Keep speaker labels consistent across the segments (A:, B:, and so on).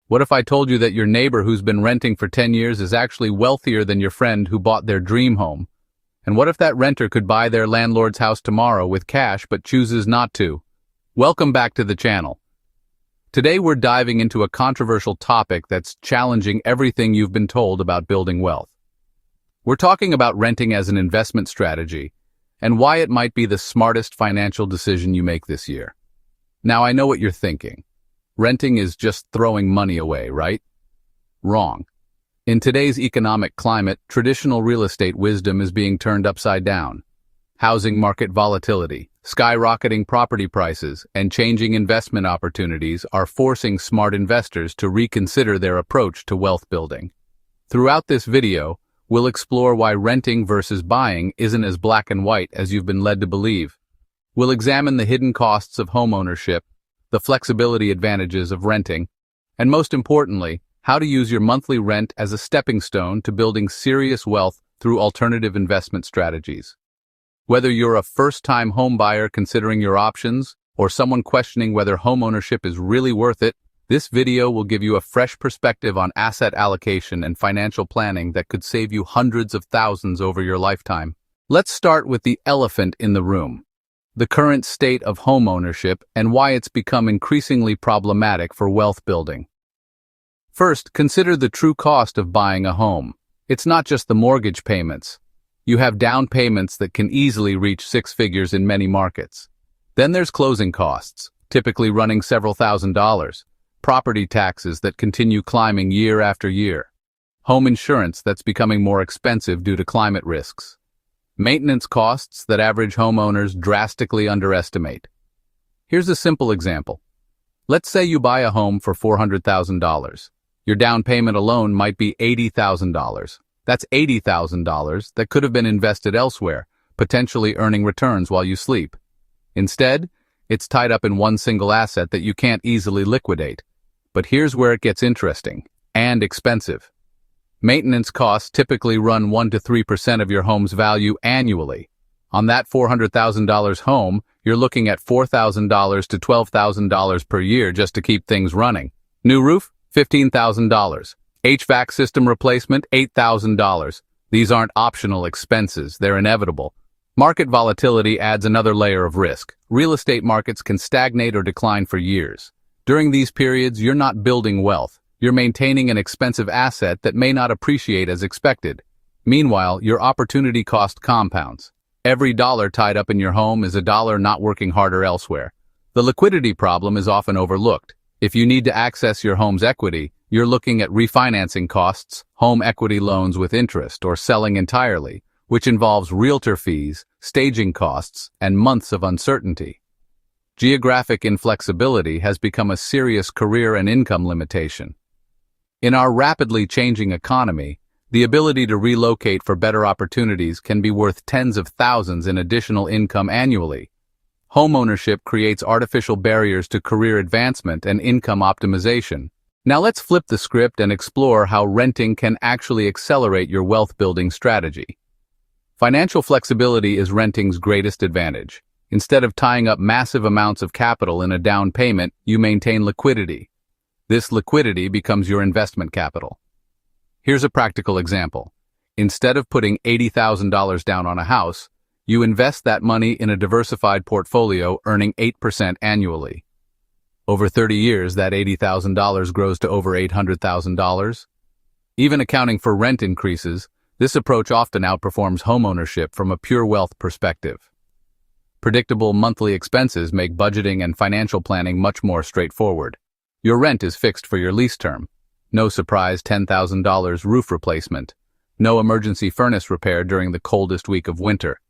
A: What if I told you that your neighbor who's been renting for 10 years is actually wealthier than your friend who bought their dream home? And what if that renter could buy their landlord's house tomorrow with cash but chooses not to? Welcome back to the channel. Today we're diving into a controversial topic that's challenging everything you've been told about building wealth. We're talking about renting as an investment strategy and why it might be the smartest financial decision you make this year. Now I know what you're thinking. Renting is just throwing money away, right? Wrong. In today's economic climate, traditional real estate wisdom is being turned upside down. Housing market volatility, skyrocketing property prices, and changing investment opportunities are forcing smart investors to reconsider their approach to wealth building. Throughout this video, we'll explore why renting versus buying isn't as black and white as you've been led to believe. We'll examine the hidden costs of homeownership, the flexibility advantages of renting, and most importantly, how to use your monthly rent as a stepping stone to building serious wealth through alternative investment strategies. Whether you're a first-time home buyer considering your options, or someone questioning whether homeownership is really worth it, this video will give you a fresh perspective on asset allocation and financial planning that could save you hundreds of thousands over your lifetime. Let's start with the elephant in the room: the current state of homeownership and why it's become increasingly problematic for wealth building. First, consider the true cost of buying a home. It's not just the mortgage payments. You have down payments that can easily reach six figures in many markets. Then there's closing costs, typically running several $1,000s, property taxes that continue climbing year after year, home insurance that's becoming more expensive due to climate risks, maintenance costs that average homeowners drastically underestimate. Here's a simple example. Let's say you buy a home for $400,000. Your down payment alone might be $80,000. That's $80,000 that could have been invested elsewhere, potentially earning returns while you sleep. Instead, it's tied up in one single asset that you can't easily liquidate. But here's where it gets interesting and expensive. Maintenance costs typically run 1 to 3% of your home's value annually. On that $400,000 home, you're looking at $4,000 to $12,000 per year just to keep things running. New roof? $15,000. HVAC system replacement? $8,000. These aren't optional expenses, they're inevitable. Market volatility adds another layer of risk. Real estate markets can stagnate or decline for years. During these periods, you're not building wealth. You're maintaining an expensive asset that may not appreciate as expected. Meanwhile, your opportunity cost compounds. Every dollar tied up in your home is a dollar not working harder elsewhere. The liquidity problem is often overlooked. If you need to access your home's equity, you're looking at refinancing costs, home equity loans with interest, or selling entirely, which involves realtor fees, staging costs, and months of uncertainty. Geographic inflexibility has become a serious career and income limitation. In our rapidly changing economy, the ability to relocate for better opportunities can be worth tens of thousands in additional income annually. Homeownership creates artificial barriers to career advancement and income optimization. Now let's flip the script and explore how renting can actually accelerate your wealth-building strategy. Financial flexibility is renting's greatest advantage. Instead of tying up massive amounts of capital in a down payment, you maintain liquidity. This liquidity becomes your investment capital. Here's a practical example. Instead of putting $80,000 down on a house, you invest that money in a diversified portfolio earning 8% annually. Over 30 years, that $80,000 grows to over $800,000. Even accounting for rent increases, this approach often outperforms homeownership from a pure wealth perspective. Predictable monthly expenses make budgeting and financial planning much more straightforward. Your rent is fixed for your lease term. No surprise $10,000 roof replacement. No emergency furnace repair during the coldest week of winter.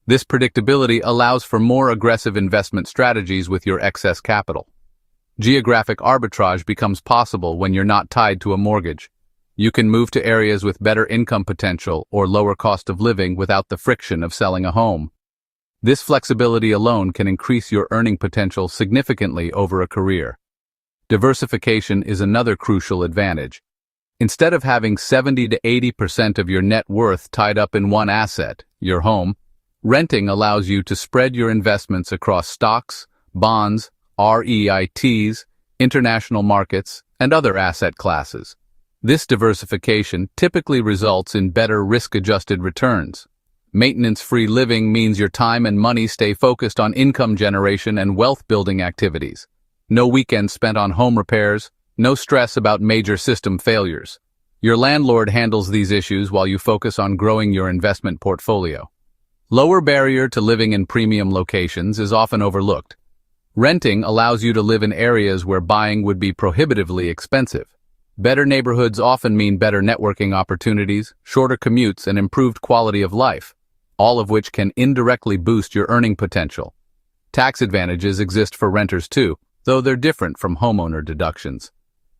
A: This predictability allows for more aggressive investment strategies with your excess capital. Geographic arbitrage becomes possible when you're not tied to a mortgage. You can move to areas with better income potential or lower cost of living without the friction of selling a home. This flexibility alone can increase your earning potential significantly over a career. Diversification is another crucial advantage. Instead of having 70 to 80% of your net worth tied up in one asset, your home, renting allows you to spread your investments across stocks, bonds, REITs, international markets, and other asset classes. This diversification typically results in better risk-adjusted returns. Maintenance-free living means your time and money stay focused on income generation and wealth-building activities. No weekends spent on home repairs, no stress about major system failures. Your landlord handles these issues while you focus on growing your investment portfolio. Lower barrier to living in premium locations is often overlooked. Renting allows you to live in areas where buying would be prohibitively expensive. Better neighborhoods often mean better networking opportunities, shorter commutes, and improved quality of life, all of which can indirectly boost your earning potential. Tax advantages exist for renters too, though they're different from homeowner deductions.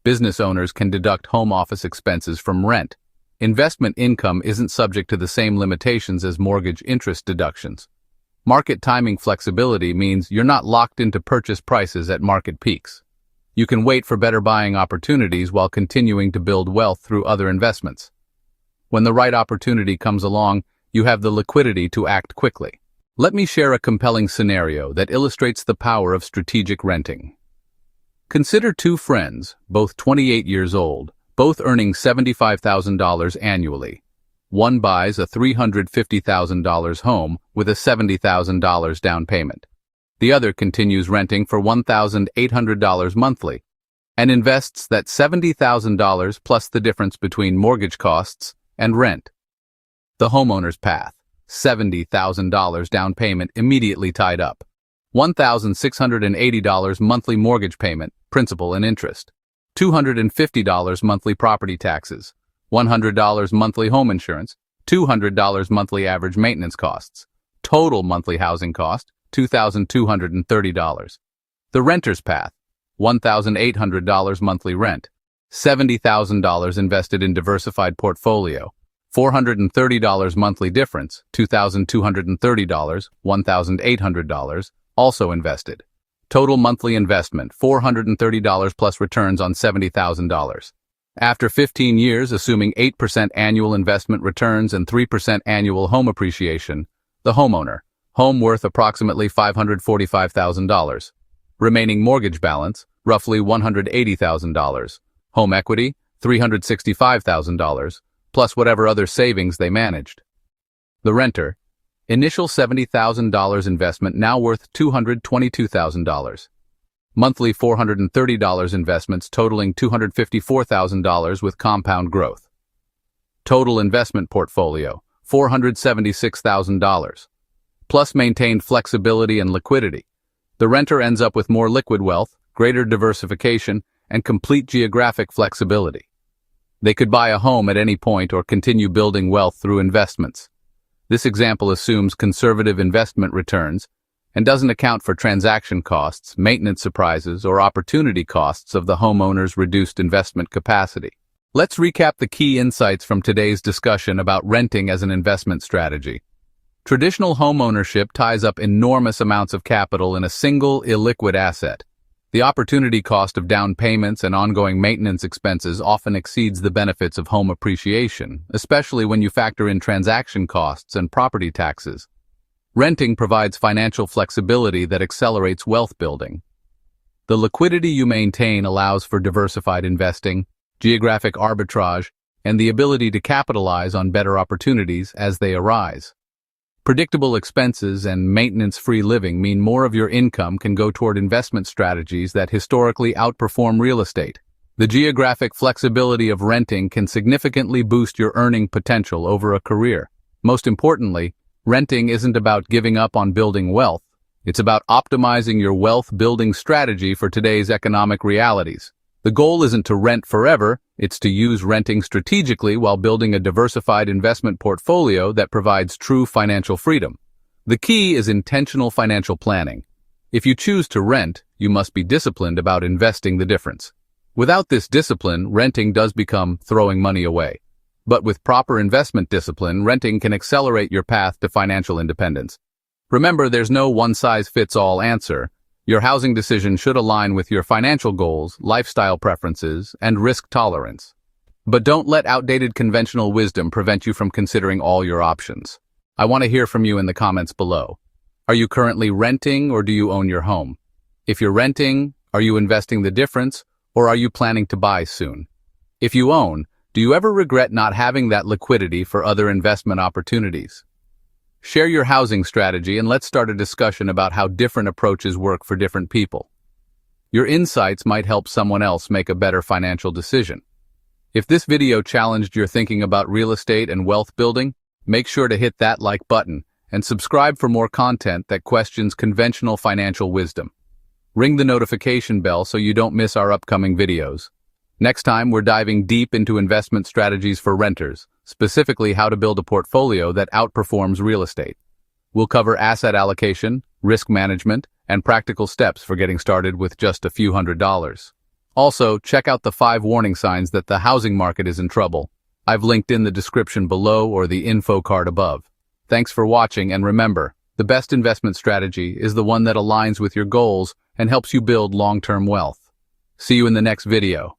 A: Business owners can deduct home office expenses from rent. Investment income isn't subject to the same limitations as mortgage interest deductions. Market timing flexibility means you're not locked into purchase prices at market peaks. You can wait for better buying opportunities while continuing to build wealth through other investments. When the right opportunity comes along, you have the liquidity to act quickly. Let me share a compelling scenario that illustrates the power of strategic renting. Consider two friends, both 28 years old, both earning $75,000 annually. One buys a $350,000 home with a $70,000 down payment. The other continues renting for $1,800 monthly and invests that $70,000 plus the difference between mortgage costs and rent. The homeowner's path: $70,000 down payment immediately tied up, $1,680 monthly mortgage payment, principal and interest, $250 monthly property taxes, $100 monthly home insurance, $200 monthly average maintenance costs. Total monthly housing cost, $2,230. The renter's path: $1,800 monthly rent, $70,000 invested in diversified portfolio, $430 monthly difference, $2,230, $1,800, also invested. Total monthly investment, $430 plus returns on $70,000. After 15 years, assuming 8% annual investment returns and 3% annual home appreciation, the homeowner, home worth approximately $545,000. Remaining mortgage balance, roughly $180,000. Home equity, $365,000, plus whatever other savings they managed. The renter, initial $70,000 investment now worth $222,000. Monthly $430 investments totaling $254,000 with compound growth. Total investment portfolio, $476,000. Plus maintained flexibility and liquidity. The renter ends up with more liquid wealth, greater diversification, and complete geographic flexibility. They could buy a home at any point or continue building wealth through investments. This example assumes conservative investment returns and doesn't account for transaction costs, maintenance surprises, or opportunity costs of the homeowner's reduced investment capacity. Let's recap the key insights from today's discussion about renting as an investment strategy. Traditional homeownership ties up enormous amounts of capital in a single, illiquid asset. The opportunity cost of down payments and ongoing maintenance expenses often exceeds the benefits of home appreciation, especially when you factor in transaction costs and property taxes. Renting provides financial flexibility that accelerates wealth building. The liquidity you maintain allows for diversified investing, geographic arbitrage, and the ability to capitalize on better opportunities as they arise. Predictable expenses and maintenance-free living mean more of your income can go toward investment strategies that historically outperform real estate. The geographic flexibility of renting can significantly boost your earning potential over a career. Most importantly, renting isn't about giving up on building wealth. It's about optimizing your wealth-building strategy for today's economic realities. The goal isn't to rent forever, it's to use renting strategically while building a diversified investment portfolio that provides true financial freedom. The key is intentional financial planning. If you choose to rent, you must be disciplined about investing the difference. Without this discipline, renting does become throwing money away. But with proper investment discipline, renting can accelerate your path to financial independence. Remember, there's no one-size-fits-all answer. Your housing decision should align with your financial goals, lifestyle preferences, and risk tolerance. But don't let outdated conventional wisdom prevent you from considering all your options. I want to hear from you in the comments below. Are you currently renting or do you own your home? If you're renting, are you investing the difference, Or are you planning to buy soon? If you own, do you ever regret not having that liquidity for other investment opportunities? Share your housing strategy and let's start a discussion about how different approaches work for different people. Your insights might help someone else make a better financial decision. If this video challenged your thinking about real estate and wealth building, make sure to hit that like button and subscribe for more content that questions conventional financial wisdom. Ring the notification bell so you don't miss our upcoming videos. Next time, we're diving deep into investment strategies for renters, specifically how to build a portfolio that outperforms real estate. We'll cover asset allocation, risk management, and practical steps for getting started with just a few $100s. Also, check out the 5 warning signs that the housing market is in trouble. I've linked in the description below or the info card above. Thanks for watching, and remember, the best investment strategy is the one that aligns with your goals and helps you build long-term wealth. See you in the next video.